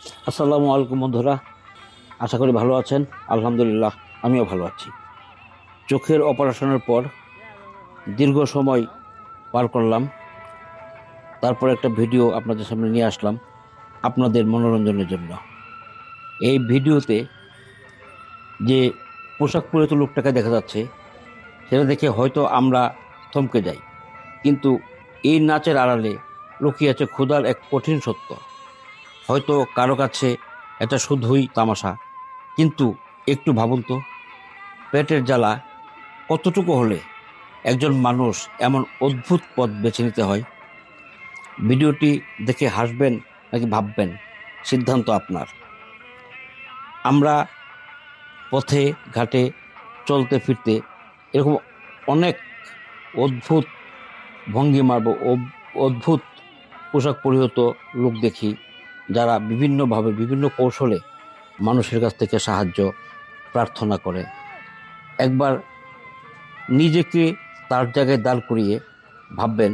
আসসালামু আলাইকুম বন্ধুরা, আশা করি ভালো আছেন। আলহামদুলিল্লাহ, আমিও ভালো আছি। চোখের অপারেশনের পর দীর্ঘ সময় পার করলাম, তারপর একটা ভিডিও আপনাদের সামনে নিয়ে আসলাম আপনাদের মনোরঞ্জনের জন্য। এই ভিডিওতে যে পোশাক পরিহিত লোকটাকে দেখা যাচ্ছে, সেটা দেখে হয়তো আমরা থমকে যাই, কিন্তু এই নাচের আড়ালে লুকিয়ে আছে ক্ষুধার এক কঠিন সত্য। হয়তো কারো কাছে এটা শুধুই তামাশা, কিন্তু একটু ভাবুন তো, পেটের জ্বালা কতটুকু হলে একজন মানুষ এমন অদ্ভুত পথ বেছে নিতে হয়। ভিডিওটি দেখে হাসবেন নাকি ভাববেন, সিদ্ধান্ত আপনার। আমরা পথে ঘাটে চলতে ফিরতে এরকম অনেক অদ্ভুত ভঙ্গিমার বা অদ্ভুত পোশাক পরিহিত লোক দেখি, যারা বিভিন্নভাবে বিভিন্ন কৌশলে মানুষের কাছ থেকে সাহায্য প্রার্থনা করে। একবার নিজেকে তার জায়গায় দাঁড় করিয়ে ভাববেন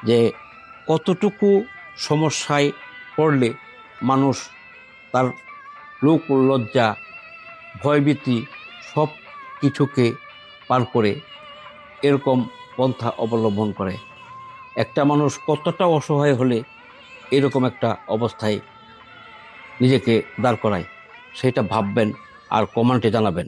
যে কতটুকু সমস্যায় পড়লে মানুষ তার লোক লজ্জা, ভয়ভীতি সব কিছুকে পার করে এরকম পন্থা অবলম্বন করে। একটা মানুষ কতটা অসহায় হলে এরকম একটা অবস্থায় নিজেকে দাঁড় করায়, সেটা ভাববেন আর কমেন্টে জানাবেন।